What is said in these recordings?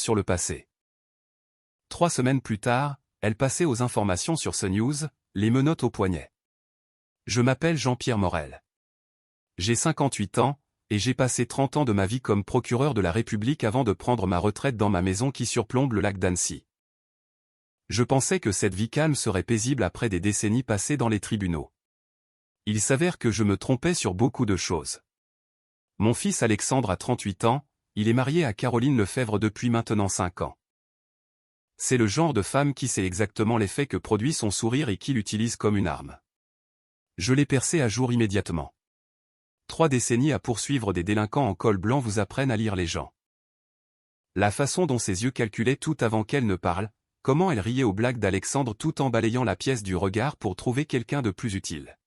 sur le passé. 3 semaines plus tard, elle passait aux informations sur CNews, les menottes au poignet. Je m'appelle Jean-Pierre Morel. J'ai 58 ans, et j'ai passé 30 ans de ma vie comme procureur de la République avant de prendre ma retraite dans ma maison qui surplombe le lac d'Annecy. Je pensais que cette vie calme serait paisible après des décennies passées dans les tribunaux. Il s'avère que je me trompais sur beaucoup de choses. Mon fils Alexandre a 38 ans, il est marié à Caroline Lefebvre depuis maintenant 5 ans. C'est le genre de femme qui sait exactement l'effet que produit son sourire et qui l'utilise comme une arme. Je l'ai percé à jour immédiatement. 3 décennies à poursuivre des délinquants en col blanc vous apprennent à lire les gens. La façon dont ses yeux calculaient tout avant qu'elle ne parle, comment elle riait aux blagues d'Alexandre tout en balayant la pièce du regard pour trouver quelqu'un de plus utile.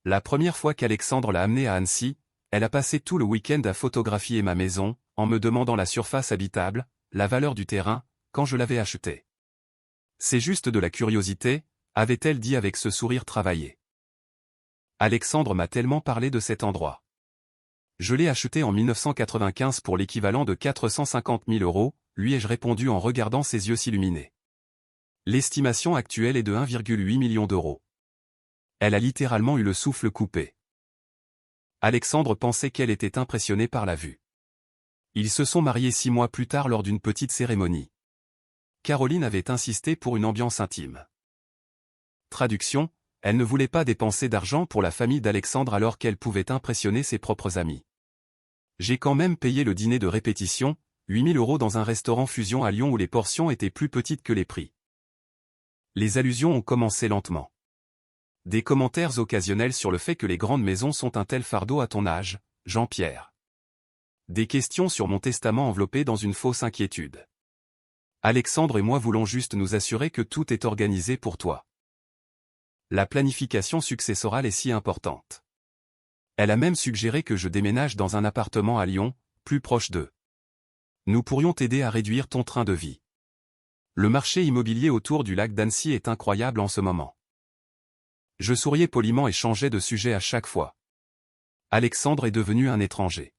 La première fois qu'Alexandre l'a amenée à Annecy, elle a passé tout le week-end à photographier ma maison, en me demandant la surface habitable, la valeur du terrain, quand je l'avais acheté. C'est juste de la curiosité, avait-elle dit avec ce sourire travaillé. Alexandre m'a tellement parlé de cet endroit. Je l'ai acheté en 1995 pour l'équivalent de 450 000 €, lui ai-je répondu en regardant ses yeux s'illuminer. L'estimation actuelle est de 1,8 million d'euros. Elle a littéralement eu le souffle coupé. Alexandre pensait qu'elle était impressionnée par la vue. Ils se sont mariés 6 mois plus tard lors d'une petite cérémonie. Caroline avait insisté pour une ambiance intime. Traduction, elle ne voulait pas dépenser d'argent pour la famille d'Alexandre alors qu'elle pouvait impressionner ses propres amis. J'ai quand même payé le dîner de répétition, 8 000 € dans un restaurant fusion à Lyon où les portions étaient plus petites que les prix. Les allusions ont commencé lentement. Des commentaires occasionnels sur le fait que les grandes maisons sont un tel fardeau à ton âge, Jean-Pierre. Des questions sur mon testament enveloppé dans une fausse inquiétude. Alexandre et moi voulons juste nous assurer que tout est organisé pour toi. La planification successorale est si importante. Elle a même suggéré que je déménage dans un appartement à Lyon, plus proche d'eux. Nous pourrions t'aider à réduire ton train de vie. Le marché immobilier autour du lac d'Annecy est incroyable en ce moment. Je souriais poliment et changeais de sujet à chaque fois. Alexandre est devenu un étranger.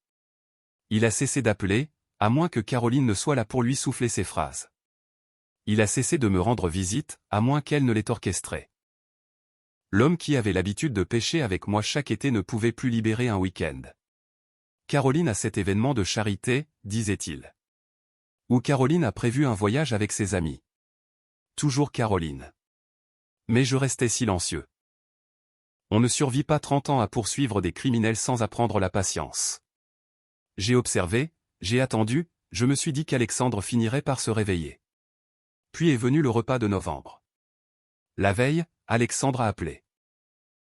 Il a cessé d'appeler, à moins que Caroline ne soit là pour lui souffler ses phrases. Il a cessé de me rendre visite, à moins qu'elle ne l'ait orchestré. L'homme qui avait l'habitude de pêcher avec moi chaque été ne pouvait plus libérer un week-end. Caroline a cet événement de charité, disait-il. Ou Caroline a prévu un voyage avec ses amis. Toujours Caroline. Mais je restais silencieux. On ne survit pas 30 ans à poursuivre des criminels sans apprendre la patience. J'ai observé, j'ai attendu, je me suis dit qu'Alexandre finirait par se réveiller. Puis est venu le repas de novembre. La veille, Alexandre a appelé.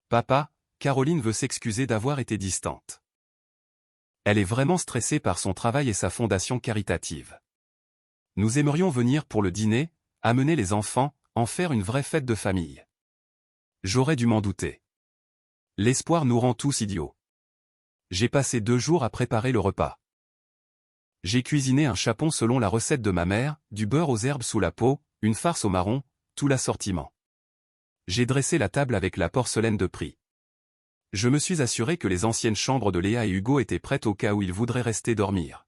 Papa, Caroline veut s'excuser d'avoir été distante. Elle est vraiment stressée par son travail et sa fondation caritative. Nous aimerions venir pour le dîner, amener les enfants, en faire une vraie fête de famille. J'aurais dû m'en douter. L'espoir nous rend tous idiots. J'ai passé 2 jours à préparer le repas. J'ai cuisiné un chapon selon la recette de ma mère, du beurre aux herbes sous la peau, une farce au marron, tout l'assortiment. J'ai dressé la table avec la porcelaine de prix. Je me suis assuré que les anciennes chambres de Léa et Hugo étaient prêtes au cas où ils voudraient rester dormir.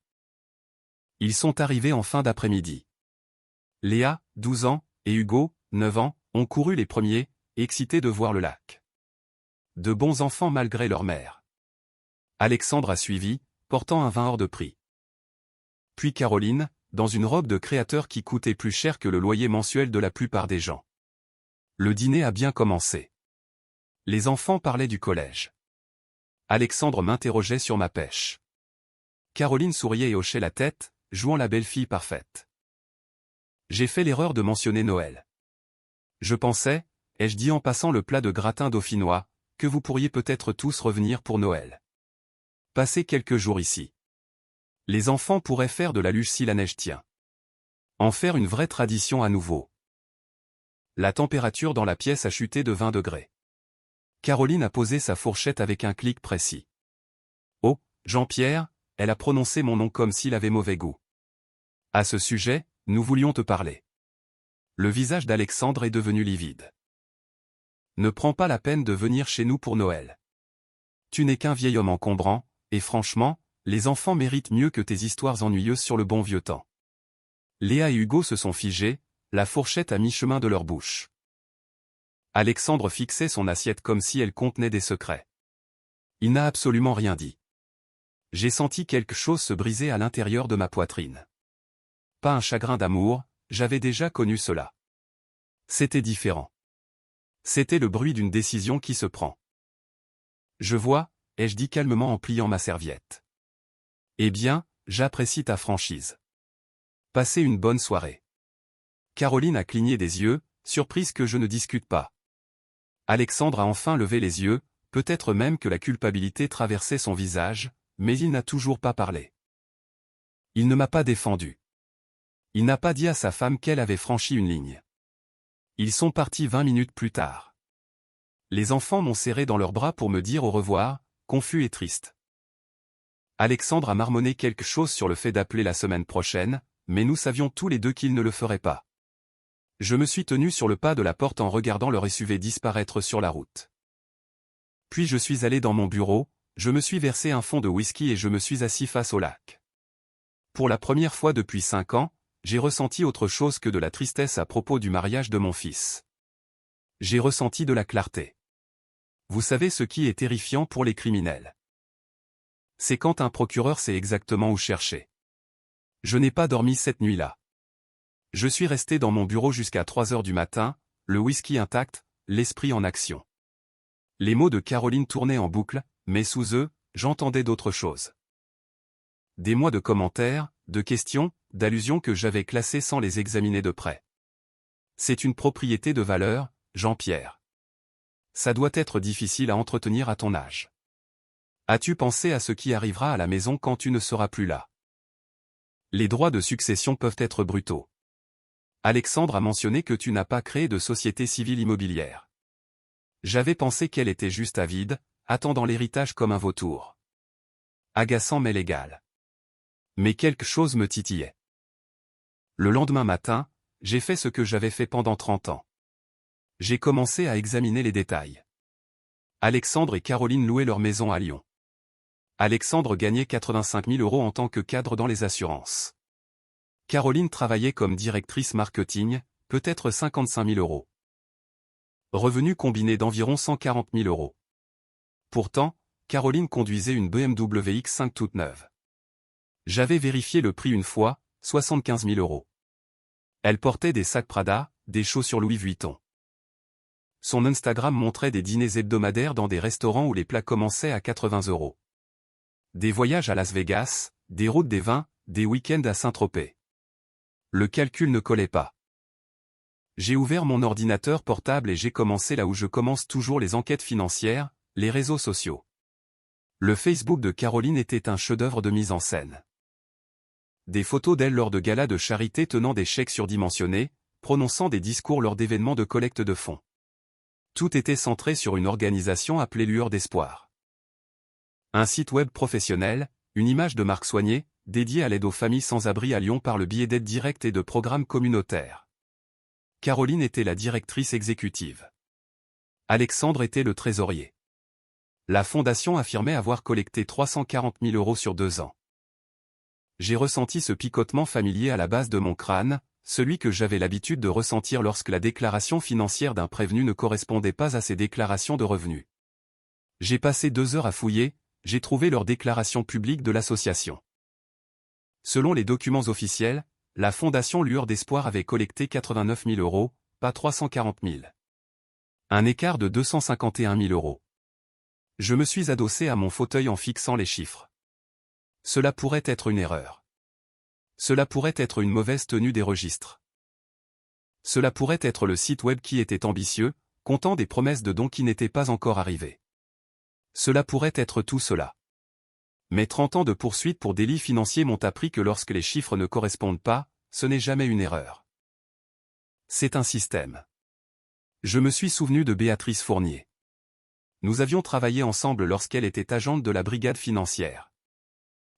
Ils sont arrivés en fin d'après-midi. Léa, 12 ans, et Hugo, 9 ans, ont couru les premiers, excités de voir le lac. De bons enfants malgré leur mère. Alexandre a suivi, portant un vin hors de prix. Puis Caroline, dans une robe de créateur qui coûtait plus cher que le loyer mensuel de la plupart des gens. Le dîner a bien commencé. Les enfants parlaient du collège. Alexandre m'interrogeait sur ma pêche. Caroline souriait et hochait la tête, jouant la belle-fille parfaite. J'ai fait l'erreur de mentionner Noël. Je pensais, ai-je dit en passant le plat de gratin dauphinois, que vous pourriez peut-être tous revenir pour Noël. Passer quelques jours ici. Les enfants pourraient faire de la luge si la neige tient. En faire une vraie tradition à nouveau. La température dans la pièce a chuté de 20 degrés. Caroline a posé sa fourchette avec un clic précis. Oh, Jean-Pierre, elle a prononcé mon nom comme s'il avait mauvais goût. À ce sujet, nous voulions te parler. Le visage d'Alexandre est devenu livide. Ne prends pas la peine de venir chez nous pour Noël. Tu n'es qu'un vieil homme encombrant, et franchement, les enfants méritent mieux que tes histoires ennuyeuses sur le bon vieux temps. Léa et Hugo se sont figés, la fourchette à mi-chemin de leur bouche. Alexandre fixait son assiette comme si elle contenait des secrets. Il n'a absolument rien dit. J'ai senti quelque chose se briser à l'intérieur de ma poitrine. Pas un chagrin d'amour, j'avais déjà connu cela. C'était différent. C'était le bruit d'une décision qui se prend. Je vois, ai-je dit calmement en pliant ma serviette. Eh bien, j'apprécie ta franchise. Passez une bonne soirée. Caroline a cligné des yeux, surprise que je ne discute pas. Alexandre a enfin levé les yeux, peut-être même que la culpabilité traversait son visage, mais il n'a toujours pas parlé. Il ne m'a pas défendu. Il n'a pas dit à sa femme qu'elle avait franchi une ligne. Ils sont partis 20 minutes plus tard. Les enfants m'ont serré dans leurs bras pour me dire au revoir, confus et triste. Alexandre a marmonné quelque chose sur le fait d'appeler la semaine prochaine, mais nous savions tous les deux qu'il ne le ferait pas. Je me suis tenu sur le pas de la porte en regardant leur SUV disparaître sur la route. Puis je suis allé dans mon bureau, je me suis versé un fond de whisky et je me suis assis face au lac. Pour la première fois depuis 5 ans, j'ai ressenti autre chose que de la tristesse à propos du mariage de mon fils. J'ai ressenti de la clarté. Vous savez ce qui est terrifiant pour les criminels. C'est quand un procureur sait exactement où chercher. Je n'ai pas dormi cette nuit-là. Je suis resté dans mon bureau jusqu'à 3 heures du matin, le whisky intact, l'esprit en action. Les mots de Caroline tournaient en boucle, mais sous eux, j'entendais d'autres choses. Des mois de commentaires, de questions, d'allusions que j'avais classées sans les examiner de près. C'est une propriété de valeur, Jean-Pierre. Ça doit être difficile à entretenir à ton âge. As-tu pensé à ce qui arrivera à la maison quand tu ne seras plus là? Les droits de succession peuvent être brutaux. Alexandre a mentionné que tu n'as pas créé de société civile immobilière. J'avais pensé qu'elle était juste avide, attendant l'héritage comme un vautour. Agaçant mais légal. Mais quelque chose me titillait. Le lendemain matin, j'ai fait ce que j'avais fait pendant 30 ans. J'ai commencé à examiner les détails. Alexandre et Caroline louaient leur maison à Lyon. Alexandre gagnait 85 000 € en tant que cadre dans les assurances. Caroline travaillait comme directrice marketing, peut-être 55 000 €. Revenu combiné d'environ 140 000 €. Pourtant, Caroline conduisait une BMW X5 toute neuve. J'avais vérifié le prix une fois, 75 000 €. Elle portait des sacs Prada, des chaussures Louis Vuitton. Son Instagram montrait des dîners hebdomadaires dans des restaurants où les plats commençaient à 80 €. Des voyages à Las Vegas, des routes des vins, des week-ends à Saint-Tropez. Le calcul ne collait pas. J'ai ouvert mon ordinateur portable et j'ai commencé là où je commence toujours les enquêtes financières, les réseaux sociaux. Le Facebook de Caroline était un chef-d'œuvre de mise en scène. Des photos d'elle lors de galas de charité tenant des chèques surdimensionnés, prononçant des discours lors d'événements de collecte de fonds. Tout était centré sur une organisation appelée Lueur d'Espoir. Un site web professionnel, une image de marque soignée, dédiée à l'aide aux familles sans abri à Lyon par le biais d'aides directes et de programmes communautaires. Caroline était la directrice exécutive. Alexandre était le trésorier. La fondation affirmait avoir collecté 340 000 € sur 2 ans. J'ai ressenti ce picotement familier à la base de mon crâne, celui que j'avais l'habitude de ressentir lorsque la déclaration financière d'un prévenu ne correspondait pas à ses déclarations de revenus. J'ai passé 2 heures à fouiller, j'ai trouvé leur déclaration publique de l'association. Selon les documents officiels, la fondation Lueur d'Espoir avait collecté 89 000 €, pas 340 000. Un écart de 251 000 €. Je me suis adossé à mon fauteuil en fixant les chiffres. Cela pourrait être une erreur. Cela pourrait être une mauvaise tenue des registres. Cela pourrait être le site web qui était ambitieux, comptant des promesses de dons qui n'étaient pas encore arrivées. Cela pourrait être tout cela. Mais 30 ans de poursuite pour délits financiers m'ont appris que lorsque les chiffres ne correspondent pas, ce n'est jamais une erreur. C'est un système. Je me suis souvenu de Béatrice Fournier. Nous avions travaillé ensemble lorsqu'elle était agente de la brigade financière.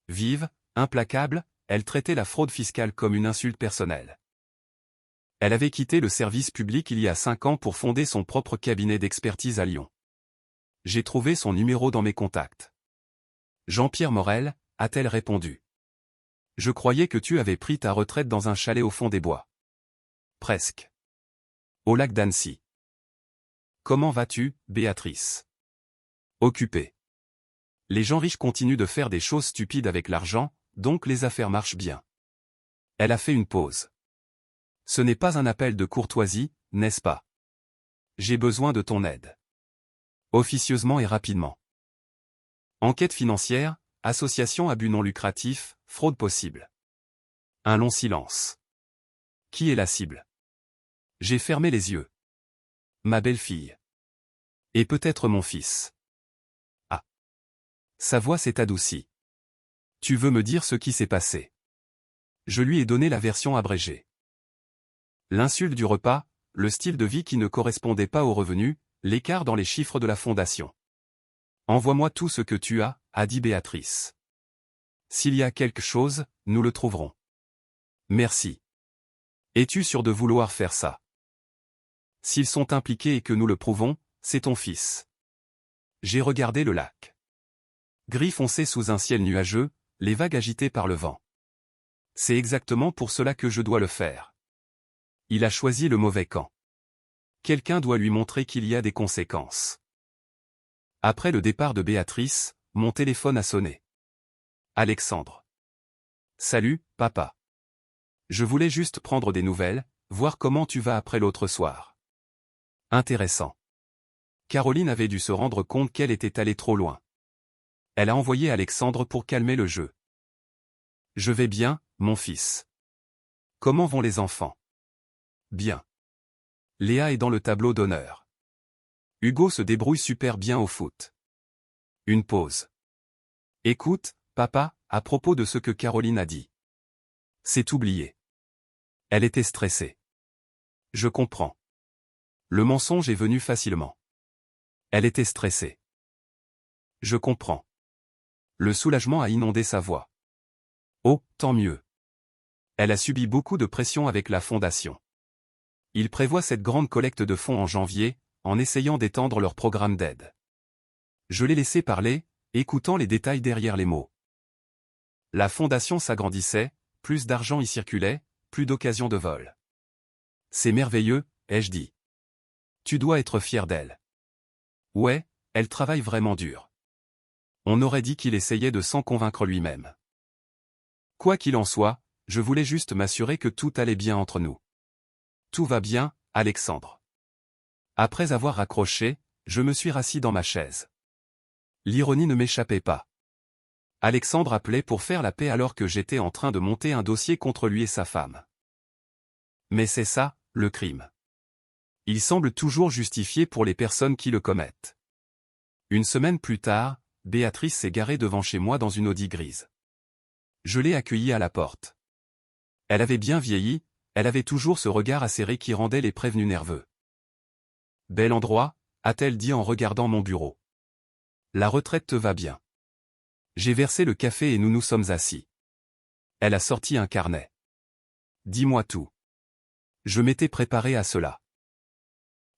Vive, implacable, elle traitait la fraude fiscale comme une insulte personnelle. Elle avait quitté le service public il y a 5 ans pour fonder son propre cabinet d'expertise à Lyon. J'ai trouvé son numéro dans mes contacts. Jean-Pierre Morel, a-t-elle répondu. Je croyais que tu avais pris ta retraite dans un chalet au fond des bois. Presque. Au lac d'Annecy. Comment vas-tu, Béatrice? Occupée. Les gens riches continuent de faire des choses stupides avec l'argent, donc les affaires marchent bien. Elle a fait une pause. Ce n'est pas un appel de courtoisie, n'est-ce pas? J'ai besoin de ton aide. Officieusement et rapidement. Enquête financière, association à but non lucratif, fraude possible. Un long silence. Qui est la cible? J'ai fermé les yeux. Ma belle-fille. Et peut-être mon fils. Ah. Sa voix s'est adoucie. Tu veux me dire ce qui s'est passé? Je lui ai donné la version abrégée. L'insulte du repas, le style de vie qui ne correspondait pas aux revenus, l'écart dans les chiffres de la fondation. Envoie-moi tout ce que tu as, a dit Béatrice. S'il y a quelque chose, nous le trouverons. Merci. Es-tu sûr de vouloir faire ça? S'ils sont impliqués et que nous le prouvons, c'est ton fils. J'ai regardé le lac. Gris foncé sous un ciel nuageux, les vagues agitées par le vent. C'est exactement pour cela que je dois le faire. Il a choisi le mauvais camp. Quelqu'un doit lui montrer qu'il y a des conséquences. Après le départ de Béatrice, mon téléphone a sonné. Alexandre. Salut, papa. Je voulais juste prendre des nouvelles, voir comment tu vas après l'autre soir. Intéressant. Caroline avait dû se rendre compte qu'elle était allée trop loin. Elle a envoyé Alexandre pour calmer le jeu. Je vais bien, mon fils. Comment vont les enfants? Bien. Léa est dans le tableau d'honneur. Hugo se débrouille super bien au foot. Une pause. Écoute, papa, à propos de ce que Caroline a dit. C'est oublié. Elle était stressée. Je comprends. Le mensonge est venu facilement. Elle était stressée. Je comprends. Le soulagement a inondé sa voix. Oh, tant mieux. Elle a subi beaucoup de pression avec la fondation. Ils prévoient cette grande collecte de fonds en janvier, en essayant d'étendre leur programme d'aide. Je l'ai laissé parler, écoutant les détails derrière les mots. La fondation s'agrandissait, plus d'argent y circulait, plus d'occasions de vol. C'est merveilleux, ai-je dit. Tu dois être fier d'elle. Ouais, elle travaille vraiment dur. On aurait dit qu'il essayait de s'en convaincre lui-même. Quoi qu'il en soit, je voulais juste m'assurer que tout allait bien entre nous. Tout va bien, Alexandre. Après avoir raccroché, je me suis rassis dans ma chaise. L'ironie ne m'échappait pas. Alexandre appelait pour faire la paix alors que j'étais en train de monter un dossier contre lui et sa femme. Mais c'est ça, le crime. Il semble toujours justifié pour les personnes qui le commettent. Une semaine plus tard, Béatrice s'est garée devant chez moi dans une Audi grise. Je l'ai accueillie à la porte. Elle avait bien vieilli, elle avait toujours ce regard acéré qui rendait les prévenus nerveux. Bel endroit, a-t-elle dit en regardant mon bureau. La retraite te va bien. J'ai versé le café et nous nous sommes assis. Elle a sorti un carnet. Dis-moi tout. Je m'étais préparé à cela.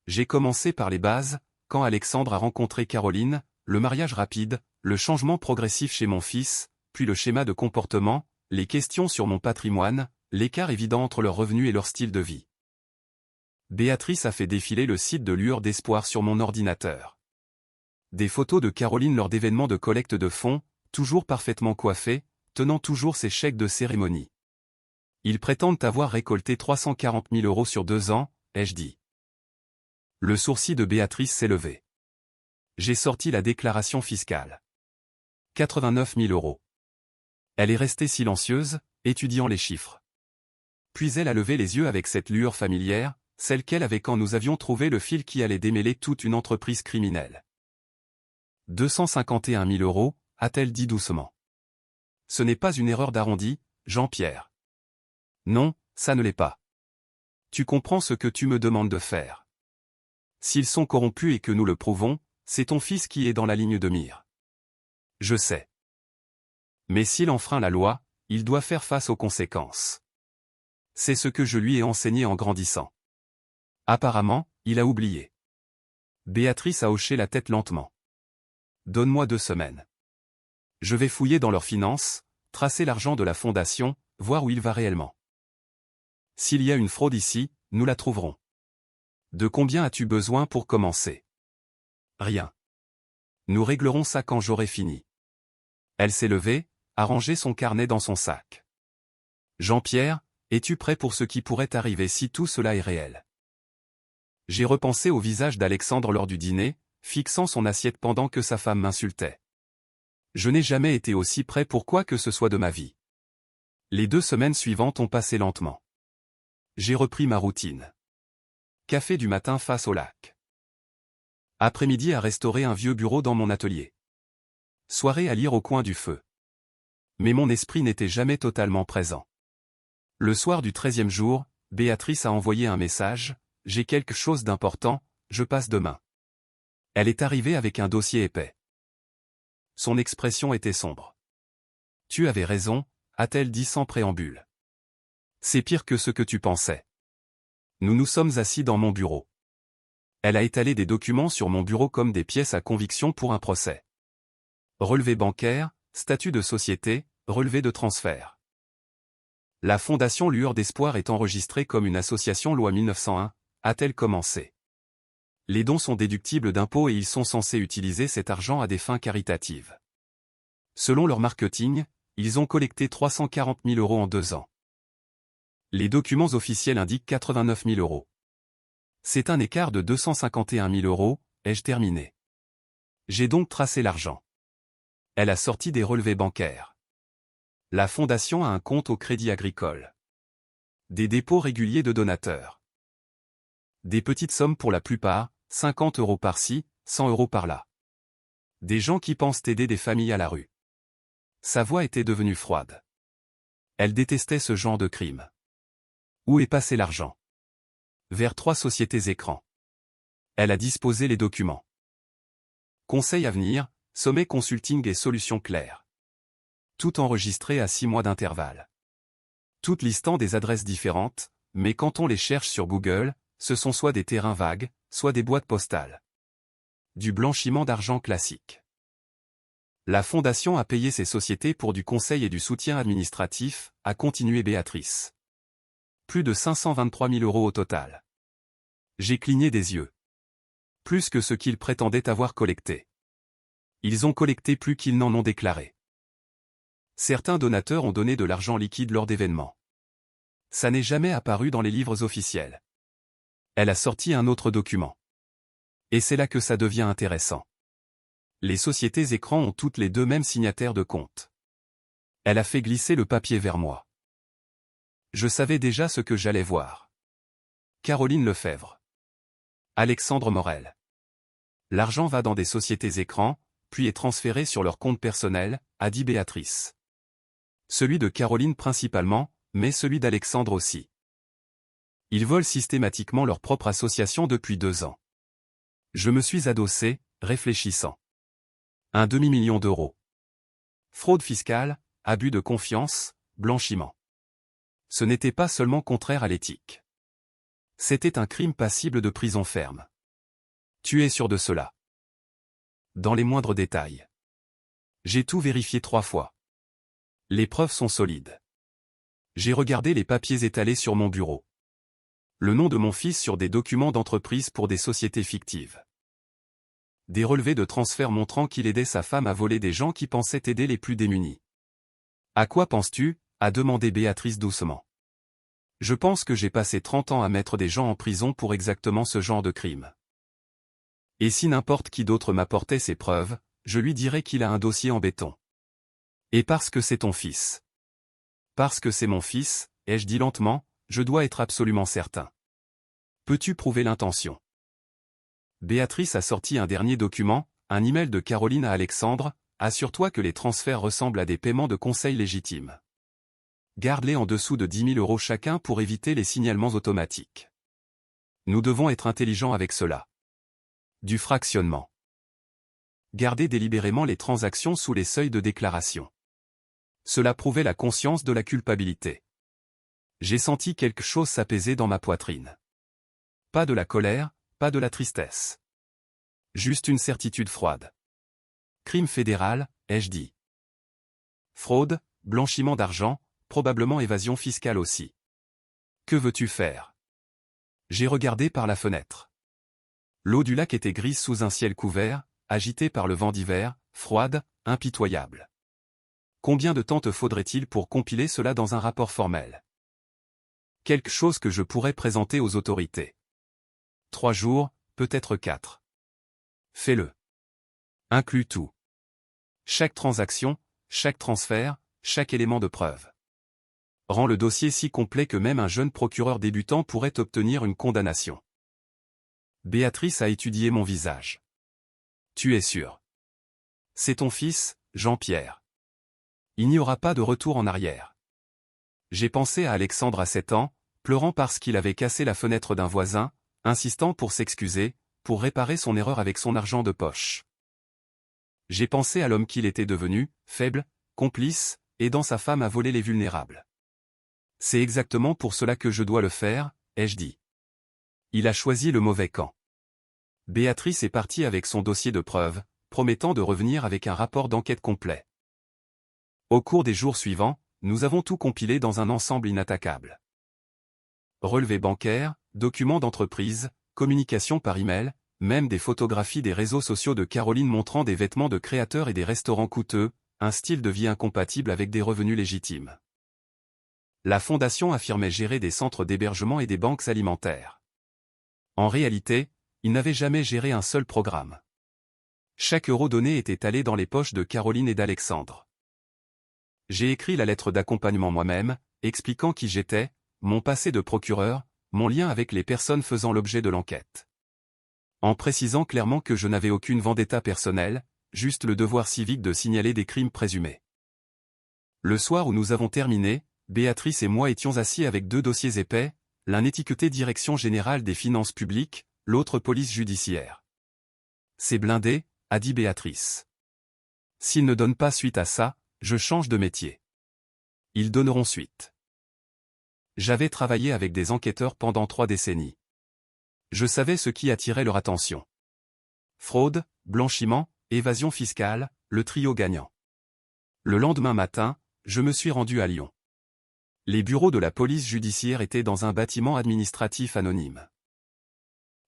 J'ai commencé par les bases, quand Alexandre a rencontré Caroline, le mariage rapide, le changement progressif chez mon fils, puis le schéma de comportement, les questions sur mon patrimoine, l'écart évident entre leurs revenus et leur style de vie. Béatrice a fait défiler le site de Lueur d'Espoir sur mon ordinateur. Des photos de Caroline lors d'événements de collecte de fonds, toujours parfaitement coiffée, tenant toujours ses chèques de cérémonie. Ils prétendent avoir récolté 340 000 € sur 2 ans, ai-je dit. Le sourcil de Béatrice s'est levé. J'ai sorti la déclaration fiscale. 89 000 €. Elle est restée silencieuse, étudiant les chiffres. Puis elle a levé les yeux avec cette lueur familière, celle qu'elle avait quand nous avions trouvé le fil qui allait démêler toute une entreprise criminelle. 251 000 €, a-t-elle dit doucement. Ce n'est pas une erreur d'arrondi, Jean-Pierre. Non, ça ne l'est pas. Tu comprends ce que tu me demandes de faire. S'ils sont corrompus et que nous le prouvons, c'est ton fils qui est dans la ligne de mire. Je sais. Mais s'il enfreint la loi, il doit faire face aux conséquences. C'est ce que je lui ai enseigné en grandissant. Apparemment, il a oublié. Béatrice a hoché la tête lentement. Donne-moi 2 semaines. Je vais fouiller dans leurs finances, tracer l'argent de la fondation, voir où il va réellement. S'il y a une fraude ici, nous la trouverons. De combien as-tu besoin pour commencer? Rien. Nous réglerons ça quand j'aurai fini. Elle s'est levée, a rangé son carnet dans son sac. Jean-Pierre, es-tu prêt pour ce qui pourrait arriver si tout cela est réel? J'ai repensé au visage d'Alexandre lors du dîner, fixant son assiette pendant que sa femme m'insultait. Je n'ai jamais été aussi prêt pour quoi que ce soit de ma vie. Les 2 semaines suivantes ont passé lentement. J'ai repris ma routine. Café du matin face au lac. Après-midi à restaurer un vieux bureau dans mon atelier. Soirée à lire au coin du feu. Mais mon esprit n'était jamais totalement présent. Le soir du 13e jour, Béatrice a envoyé un message, « J'ai quelque chose d'important, je passe demain. » Elle est arrivée avec un dossier épais. Son expression était sombre. « Tu avais raison », a-t-elle dit sans préambule. « C'est pire que ce que tu pensais. » Nous nous sommes assis dans mon bureau. Elle a étalé des documents sur mon bureau comme des pièces à conviction pour un procès. Relevé bancaire, statut de société, relevé de transfert. La fondation Lueur d'Espoir est enregistrée comme une association loi 1901, a-t-elle commencé. Les dons sont déductibles d'impôts et ils sont censés utiliser cet argent à des fins caritatives. Selon leur marketing, ils ont collecté 340 000 € en 2 ans. Les documents officiels indiquent 89 000 €. C'est un écart de 251 000 €, ai-je terminé. J'ai donc tracé l'argent. Elle a sorti des relevés bancaires. La fondation a un compte au Crédit Agricole. Des dépôts réguliers de donateurs. Des petites sommes pour la plupart, 50 € par-ci, 100 € par-là. Des gens qui pensent aider des familles à la rue. Sa voix était devenue froide. Elle détestait ce genre de crime. Où est passé l'argent? Vers 3 sociétés écrans. Elle a disposé les documents. Conseil à venir, Sommet Consulting et Solutions Claires. Tout enregistré à 6 mois d'intervalle. Toutes listant des adresses différentes, mais quand on les cherche sur Google, ce sont soit des terrains vagues, soit des boîtes postales. Du blanchiment d'argent classique. La fondation a payé ces sociétés pour du conseil et du soutien administratif, a continué Béatrice. Plus de 523 000 € au total. J'ai cligné des yeux. Plus que ce qu'ils prétendaient avoir collecté. Ils ont collecté plus qu'ils n'en ont déclaré. Certains donateurs ont donné de l'argent liquide lors d'événements. Ça n'est jamais apparu dans les livres officiels. Elle a sorti un autre document. Et c'est là que ça devient intéressant. Les sociétés écrans ont toutes les deux mêmes signataires de compte. Elle a fait glisser le papier vers moi. Je savais déjà ce que j'allais voir. Caroline Lefebvre. Alexandre Morel. L'argent va dans des sociétés écrans, puis est transféré sur leur compte personnel, a dit Béatrice. Celui de Caroline principalement, mais celui d'Alexandre aussi. Ils volent systématiquement leur propre association depuis 2 ans. Je me suis adossé, réfléchissant. Un demi-million d'euros. Fraude fiscale, abus de confiance, blanchiment. Ce n'était pas seulement contraire à l'éthique. C'était un crime passible de prison ferme. Tu es sûr de cela? Dans les moindres détails. J'ai tout vérifié 3 fois. Les preuves sont solides. J'ai regardé les papiers étalés sur mon bureau. Le nom de mon fils sur des documents d'entreprise pour des sociétés fictives. Des relevés de transfert montrant qu'il aidait sa femme à voler des gens qui pensaient aider les plus démunis. À quoi penses-tu? A demandé Béatrice doucement. Je pense que j'ai passé 30 ans à mettre des gens en prison pour exactement ce genre de crime. Et si n'importe qui d'autre m'apportait ces preuves, je lui dirais qu'il a un dossier en béton. Et parce que c'est ton fils. Parce que c'est mon fils, ai-je dit lentement, je dois être absolument certain. Peux-tu prouver l'intention? Béatrice a sorti un dernier document, un email de Caroline à Alexandre, assure-toi que les transferts ressemblent à des paiements de conseil légitimes. Garde-les en dessous de 10 000 € chacun pour éviter les signalements automatiques. Nous devons être intelligents avec cela. Du fractionnement. Gardez délibérément les transactions sous les seuils de déclaration. Cela prouvait la conscience de la culpabilité. J'ai senti quelque chose s'apaiser dans ma poitrine. Pas de la colère, pas de la tristesse. Juste une certitude froide. Crime fédéral, ai-je dit. Fraude, blanchiment d'argent, probablement évasion fiscale aussi. Que veux-tu faire? J'ai regardé par la fenêtre. L'eau du lac était grise sous un ciel couvert, agitée par le vent d'hiver, froide, impitoyable. Combien de temps te faudrait-il pour compiler cela dans un rapport formel? Quelque chose que je pourrais présenter aux autorités. 3 jours, peut-être 4. Fais-le. Inclus tout. Chaque transaction, chaque transfert, chaque élément de preuve. Rends le dossier si complet que même un jeune procureur débutant pourrait obtenir une condamnation. Béatrice a étudié mon visage. Tu es sûr? C'est ton fils, Jean-Pierre. Il n'y aura pas de retour en arrière. J'ai pensé à Alexandre à 7 ans, pleurant parce qu'il avait cassé la fenêtre d'un voisin, insistant pour s'excuser, pour réparer son erreur avec son argent de poche. J'ai pensé à l'homme qu'il était devenu, faible, complice, aidant sa femme à voler les vulnérables. C'est exactement pour cela que je dois le faire, ai-je dit. Il a choisi le mauvais camp. Béatrice est partie avec son dossier de preuves, promettant de revenir avec un rapport d'enquête complet. Au cours des jours suivants, nous avons tout compilé dans un ensemble inattaquable. Relevés bancaires, documents d'entreprise, communication par email, même des photographies des réseaux sociaux de Caroline montrant des vêtements de créateurs et des restaurants coûteux, un style de vie incompatible avec des revenus légitimes. La fondation affirmait gérer des centres d'hébergement et des banques alimentaires. En réalité, il n'avait jamais géré un seul programme. Chaque euro donné était allé dans les poches de Caroline et d'Alexandre. J'ai écrit la lettre d'accompagnement moi-même, expliquant qui j'étais, mon passé de procureur, mon lien avec les personnes faisant l'objet de l'enquête. En précisant clairement que je n'avais aucune vendetta personnelle, juste le devoir civique de signaler des crimes présumés. Le soir où nous avons terminé, Béatrice et moi étions assis avec 2 dossiers épais, l'un étiqueté Direction générale des finances publiques, l'autre police judiciaire. C'est blindé, a dit Béatrice. S'ils ne donnent pas suite à ça, je change de métier. Ils donneront suite. J'avais travaillé avec des enquêteurs pendant 3 décennies. Je savais ce qui attirait leur attention. Fraude, blanchiment, évasion fiscale, le trio gagnant. Le lendemain matin, je me suis rendu à Lyon. Les bureaux de la police judiciaire étaient dans un bâtiment administratif anonyme.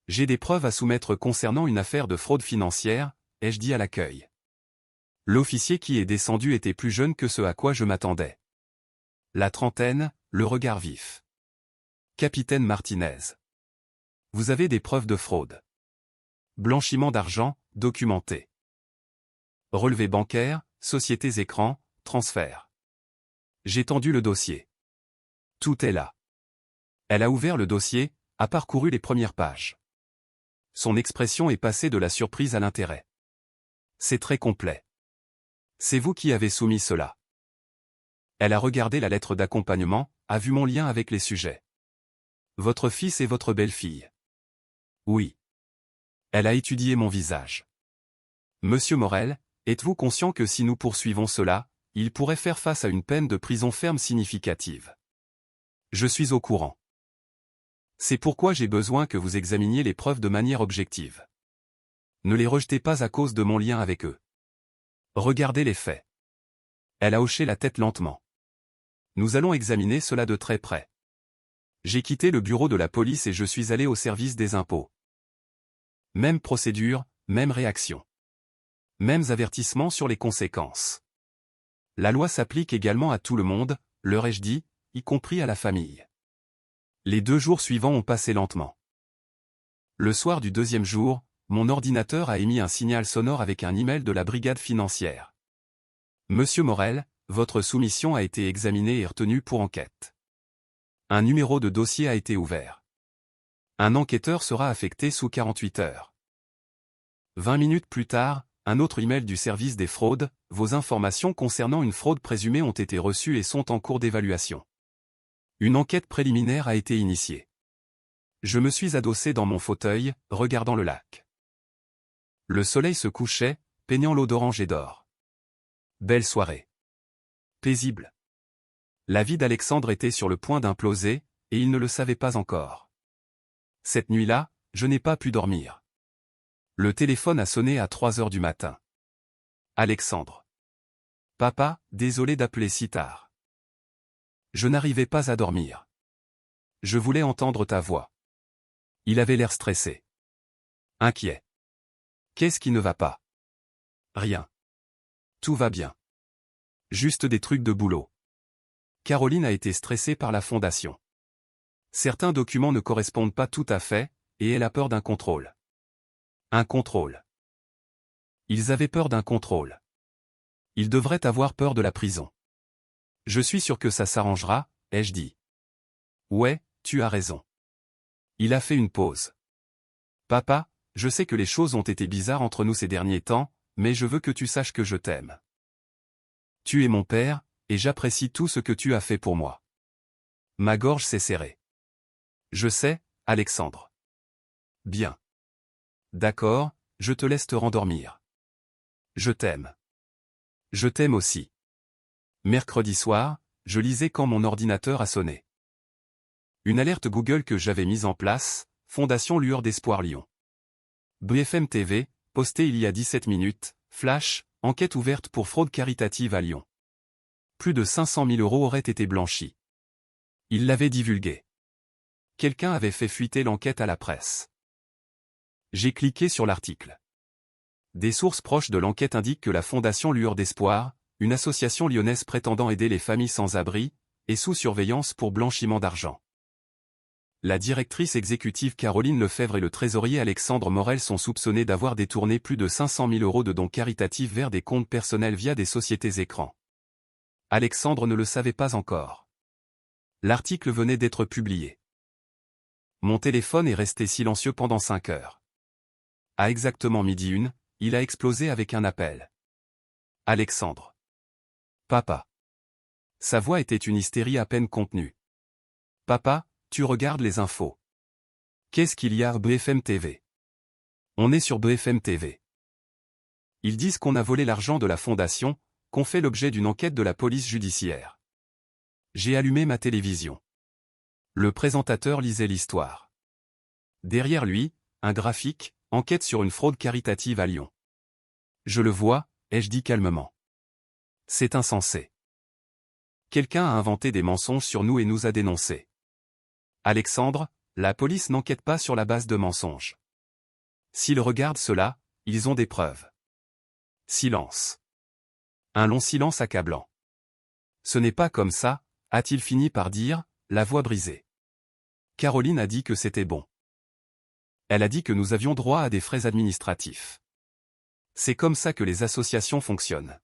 J'ai des preuves à soumettre concernant une affaire de fraude financière, ai-je dit à l'accueil. L'officier qui est descendu était plus jeune que ce à quoi je m'attendais. La trentaine, le regard vif. Capitaine Martinez. Vous avez des preuves de fraude. Blanchiment d'argent, documenté. Relevé bancaire, sociétés écran, transfert. J'ai tendu le dossier. Tout est là. Elle a ouvert le dossier, a parcouru les premières pages. Son expression est passée de la surprise à l'intérêt. C'est très complet. C'est vous qui avez soumis cela. Elle a regardé la lettre d'accompagnement, a vu mon lien avec les sujets. Votre fils et votre belle-fille. Oui. Elle a étudié mon visage. Monsieur Morel, êtes-vous conscient que si nous poursuivons cela, il pourrait faire face à une peine de prison ferme significative? Je suis au courant. C'est pourquoi j'ai besoin que vous examiniez les preuves de manière objective. Ne les rejetez pas à cause de mon lien avec eux. Regardez les faits. Elle a hoché la tête lentement. Nous allons examiner cela de très près. J'ai quitté le bureau de la police et je suis allé au service des impôts. Même procédure, même réaction. Mêmes avertissements sur les conséquences. La loi s'applique également à tout le monde, leur ai-je dit, y compris à la famille. Les 2 jours suivants ont passé lentement. Le soir du 2e jour, mon ordinateur a émis un signal sonore avec un email de la brigade financière. Monsieur Morel, votre soumission a été examinée et retenue pour enquête. Un numéro de dossier a été ouvert. Un enquêteur sera affecté sous 48 heures. 20 minutes plus tard, un autre email du service des fraudes, vos informations concernant une fraude présumée ont été reçues et sont en cours d'évaluation. Une enquête préliminaire a été initiée. Je me suis adossé dans mon fauteuil, regardant le lac. Le soleil se couchait, peignant l'eau d'orange et d'or. Belle soirée. Paisible. La vie d'Alexandre était sur le point d'imploser, et il ne le savait pas encore. Cette nuit-là, je n'ai pas pu dormir. Le téléphone a sonné à 3 heures du matin. Alexandre. Papa, désolé d'appeler si tard. Je n'arrivais pas à dormir. Je voulais entendre ta voix. Il avait l'air stressé. Inquiet. Qu'est-ce qui ne va pas? Rien. Tout va bien. Juste des trucs de boulot. Caroline a été stressée par la fondation. Certains documents ne correspondent pas tout à fait, et elle a peur d'un contrôle. Un contrôle. Ils avaient peur d'un contrôle. Ils devraient avoir peur de la prison. Je suis sûr que ça s'arrangera, ai-je dit. Ouais, tu as raison. Il a fait une pause. Papa, je sais que les choses ont été bizarres entre nous ces derniers temps, mais je veux que tu saches que je t'aime. Tu es mon père, et j'apprécie tout ce que tu as fait pour moi. Ma gorge s'est serrée. Je sais, Alexandre. Bien. D'accord, je te laisse te rendormir. Je t'aime. Je t'aime aussi. Mercredi soir, je lisais quand mon ordinateur a sonné. Une alerte Google que j'avais mise en place, Fondation Lueur d'Espoir Lyon. BFM TV, posté il y a 17 minutes, flash, enquête ouverte pour fraude caritative à Lyon. Plus de 500 000 € auraient été blanchis. Il l'avait divulgué. Quelqu'un avait fait fuiter l'enquête à la presse. J'ai cliqué sur l'article. Des sources proches de l'enquête indiquent que la Fondation Lueur d'Espoir, une association lyonnaise prétendant aider les familles sans abri, est sous surveillance pour blanchiment d'argent. La directrice exécutive Caroline Lefebvre et le trésorier Alexandre Morel sont soupçonnés d'avoir détourné plus de 500 000 € de dons caritatifs vers des comptes personnels via des sociétés écrans. Alexandre ne le savait pas encore. L'article venait d'être publié. Mon téléphone est resté silencieux pendant 5 heures. À exactement 12h01, il a explosé avec un appel. Alexandre. Papa. Sa voix était une hystérie à peine contenue. Papa, tu regardes les infos. Qu'est-ce qu'il y a à BFM TV? On est sur BFM TV. Ils disent qu'on a volé l'argent de la fondation, qu'on fait l'objet d'une enquête de la police judiciaire. J'ai allumé ma télévision. Le présentateur lisait l'histoire. Derrière lui, un graphique, enquête sur une fraude caritative à Lyon. Je le vois, ai-je dit calmement. C'est insensé. Quelqu'un a inventé des mensonges sur nous et nous a dénoncés. Alexandre, la police n'enquête pas sur la base de mensonges. S'ils regardent cela, ils ont des preuves. Silence. Un long silence accablant. Ce n'est pas comme ça, a-t-il fini par dire, la voix brisée. Caroline a dit que c'était bon. Elle a dit que nous avions droit à des frais administratifs. C'est comme ça que les associations fonctionnent.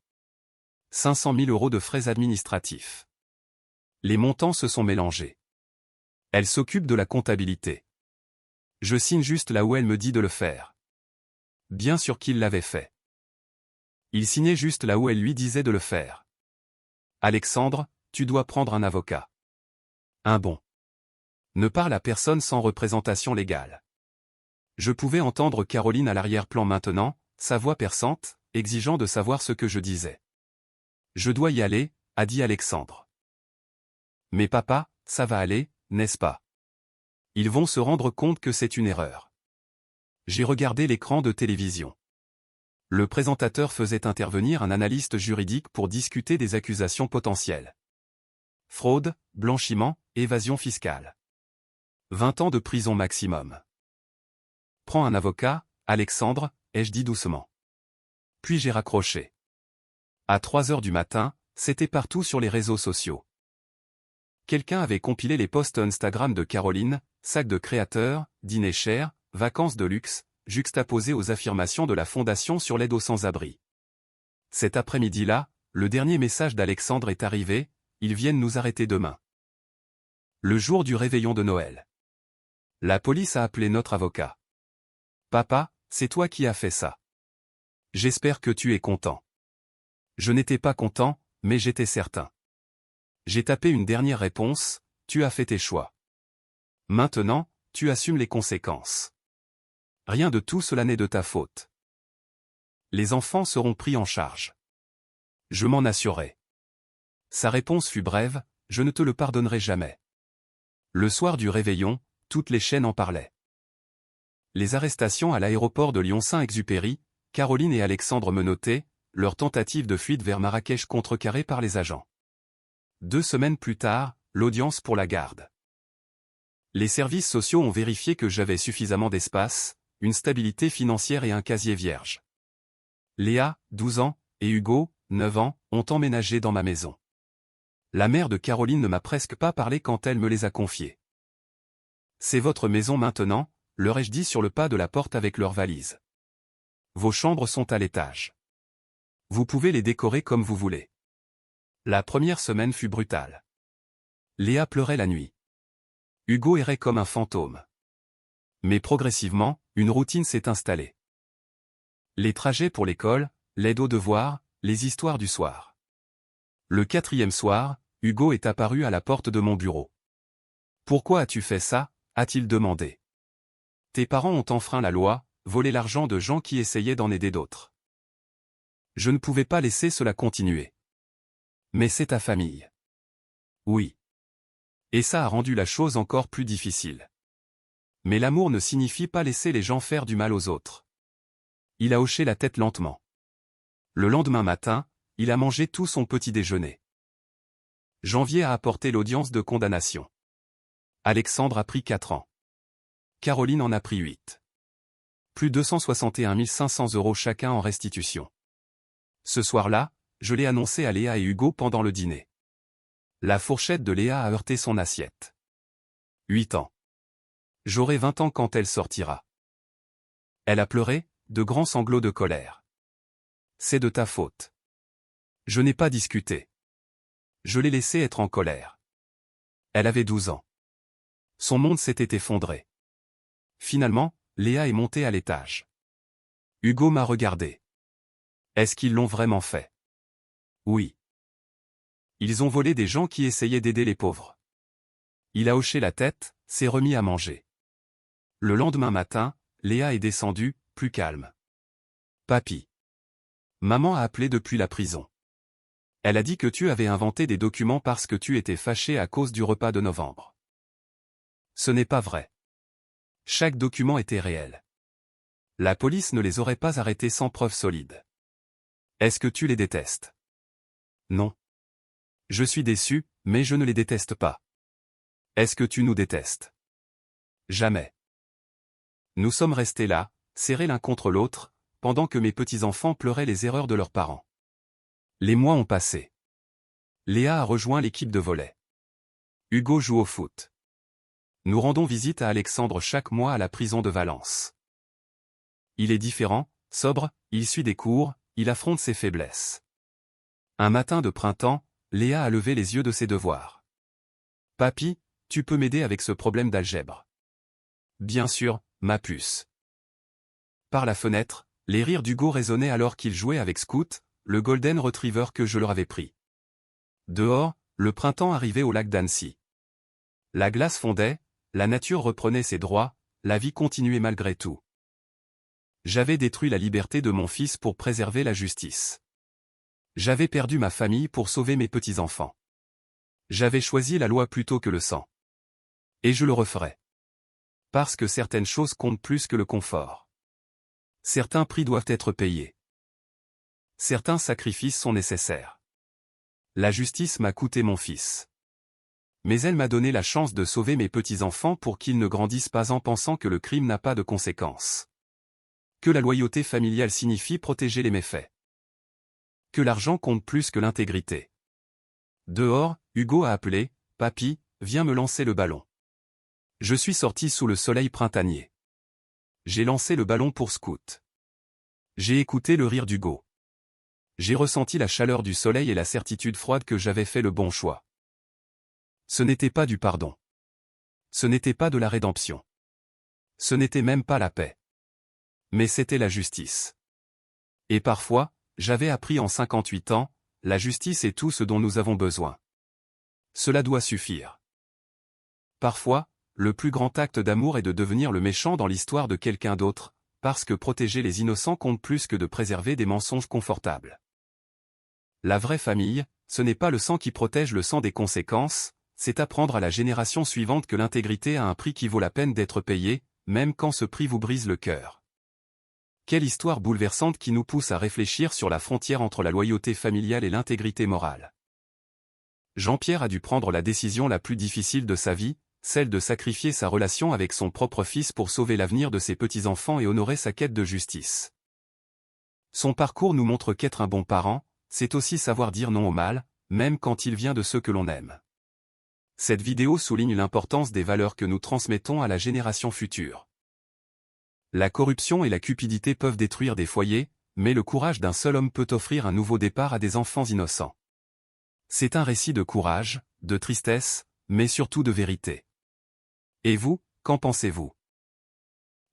500 000 € de frais administratifs. Les montants se sont mélangés. Elle s'occupe de la comptabilité. Je signe juste là où elle me dit de le faire. Bien sûr qu'il l'avait fait. Il signait juste là où elle lui disait de le faire. Alexandre, tu dois prendre un avocat. Un bon. Ne parle à personne sans représentation légale. Je pouvais entendre Caroline à l'arrière-plan maintenant, sa voix perçante, exigeant de savoir ce que je disais. Je dois y aller, a dit Alexandre. Mais papa, ça va aller, n'est-ce pas? Ils vont se rendre compte que c'est une erreur. J'ai regardé l'écran de télévision. Le présentateur faisait intervenir un analyste juridique pour discuter des accusations potentielles. Fraude, blanchiment, évasion fiscale. 20 ans de prison maximum. Prends un avocat, Alexandre, ai-je dit doucement. Puis j'ai raccroché. À 3 heures du matin, c'était partout sur les réseaux sociaux. Quelqu'un avait compilé les posts Instagram de Caroline, sac de créateur, dîner cher, vacances de luxe, juxtaposés aux affirmations de la Fondation sur l'aide aux sans-abri. Cet après-midi-là, le dernier message d'Alexandre est arrivé, ils viennent nous arrêter demain. Le jour du réveillon de Noël. La police a appelé notre avocat. Papa, c'est toi qui as fait ça. J'espère que tu es content. Je n'étais pas content, mais j'étais certain. J'ai tapé une dernière réponse, tu as fait tes choix. Maintenant, tu assumes les conséquences. Rien de tout cela n'est de ta faute. Les enfants seront pris en charge. Je m'en assurais. Sa réponse fut brève, je ne te le pardonnerai jamais. Le soir du réveillon, toutes les chaînes en parlaient. Les arrestations à l'aéroport de Lyon-Saint-Exupéry, Caroline et Alexandre menottés, leur tentative de fuite vers Marrakech contrecarrée par les agents. 2 semaines plus tard, l'audience pour la garde. Les services sociaux ont vérifié que j'avais suffisamment d'espace, une stabilité financière et un casier vierge. Léa, 12 ans, et Hugo, 9 ans, ont emménagé dans ma maison. La mère de Caroline ne m'a presque pas parlé quand elle me les a confiés. C'est votre maison maintenant, leur ai-je dit sur le pas de la porte avec leurs valises. Vos chambres sont à l'étage. Vous pouvez les décorer comme vous voulez. La première semaine fut brutale. Léa pleurait la nuit. Hugo errait comme un fantôme. Mais progressivement, une routine s'est installée. Les trajets pour l'école, l'aide aux devoirs, les histoires du soir. Le 4e soir, Hugo est apparu à la porte de mon bureau. « Pourquoi as-tu fait ça ?» a-t-il demandé. « Tes parents ont enfreint la loi, volé l'argent de gens qui essayaient d'en aider d'autres. Je ne pouvais pas laisser cela continuer. Mais c'est ta famille. » Oui. Et ça a rendu la chose encore plus difficile. Mais l'amour ne signifie pas laisser les gens faire du mal aux autres. Il a hoché la tête lentement. Le lendemain matin, il a mangé tout son petit déjeuner. Janvier a apporté l'audience de condamnation. Alexandre a pris 4 ans. Caroline en a pris 8. Plus 261 500 € chacun en restitution. Ce soir-là, je l'ai annoncé à Léa et Hugo pendant le dîner. La fourchette de Léa a heurté son assiette. 8 ans. J'aurai 20 ans quand elle sortira. Elle a pleuré, de grands sanglots de colère. C'est de ta faute. Je n'ai pas discuté. Je l'ai laissée être en colère. Elle avait 12 ans. Son monde s'était effondré. Finalement, Léa est montée à l'étage. Hugo m'a regardé. Est-ce qu'ils l'ont vraiment fait? Oui. Ils ont volé des gens qui essayaient d'aider les pauvres. Il a hoché la tête, s'est remis à manger. Le lendemain matin, Léa est descendue, plus calme. Papy. Maman a appelé depuis la prison. Elle a dit que tu avais inventé des documents parce que tu étais fâché à cause du repas de novembre. Ce n'est pas vrai. Chaque document était réel. La police ne les aurait pas arrêtés sans preuve solide. Est-ce que tu les détestes? Non. Je suis déçu, mais je ne les déteste pas. Est-ce que tu nous détestes? Jamais. Nous sommes restés là, serrés l'un contre l'autre, pendant que mes petits-enfants pleuraient les erreurs de leurs parents. Les mois ont passé. Léa a rejoint l'équipe de volley. Hugo joue au foot. Nous rendons visite à Alexandre chaque mois à la prison de Valence. Il est différent, sobre, il suit des cours, il affronte ses faiblesses. Un matin de printemps, Léa a levé les yeux de ses devoirs. « Papy, tu peux m'aider avec ce problème d'algèbre. » « Bien sûr, ma puce. » Par la fenêtre, les rires d'Hugo résonnaient alors qu'il jouait avec Scout, le golden retriever que je leur avais pris. Dehors, le printemps arrivait au lac d'Annecy. La glace fondait, la nature reprenait ses droits, la vie continuait malgré tout. J'avais détruit la liberté de mon fils pour préserver la justice. J'avais perdu ma famille pour sauver mes petits-enfants. J'avais choisi la loi plutôt que le sang. Et je le referai. Parce que certaines choses comptent plus que le confort. Certains prix doivent être payés. Certains sacrifices sont nécessaires. La justice m'a coûté mon fils. Mais elle m'a donné la chance de sauver mes petits-enfants pour qu'ils ne grandissent pas en pensant que le crime n'a pas de conséquences. Que la loyauté familiale signifie protéger les méfaits. Que l'argent compte plus que l'intégrité. Dehors, Hugo a appelé, « Papy, viens me lancer le ballon. » Je suis sorti sous le soleil printanier. J'ai lancé le ballon pour Scout. J'ai écouté le rire d'Hugo. J'ai ressenti la chaleur du soleil et la certitude froide que j'avais fait le bon choix. Ce n'était pas du pardon. Ce n'était pas de la rédemption. Ce n'était même pas la paix. Mais c'était la justice. Et parfois, j'avais appris en 58 ans, la justice est tout ce dont nous avons besoin. Cela doit suffire. Parfois, le plus grand acte d'amour est de devenir le méchant dans l'histoire de quelqu'un d'autre, parce que protéger les innocents compte plus que de préserver des mensonges confortables. La vraie famille, ce n'est pas le sang qui protège le sang des conséquences, c'est apprendre à la génération suivante que l'intégrité a un prix qui vaut la peine d'être payé, même quand ce prix vous brise le cœur. Quelle histoire bouleversante qui nous pousse à réfléchir sur la frontière entre la loyauté familiale et l'intégrité morale. Jean-Pierre a dû prendre la décision la plus difficile de sa vie, celle de sacrifier sa relation avec son propre fils pour sauver l'avenir de ses petits-enfants et honorer sa quête de justice. Son parcours nous montre qu'être un bon parent, c'est aussi savoir dire non au mal, même quand il vient de ceux que l'on aime. Cette vidéo souligne l'importance des valeurs que nous transmettons à la génération future. La corruption et la cupidité peuvent détruire des foyers, mais le courage d'un seul homme peut offrir un nouveau départ à des enfants innocents. C'est un récit de courage, de tristesse, mais surtout de vérité. Et vous, qu'en pensez-vous?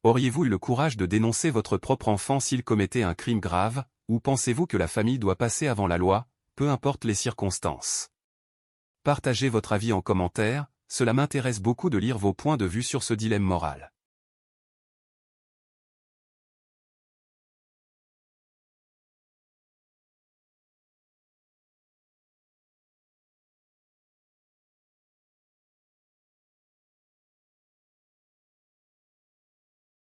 Auriez-vous eu le courage de dénoncer votre propre enfant s'il commettait un crime grave, ou pensez-vous que la famille doit passer avant la loi, peu importe les circonstances? Partagez votre avis en commentaire, cela m'intéresse beaucoup de lire vos points de vue sur ce dilemme moral.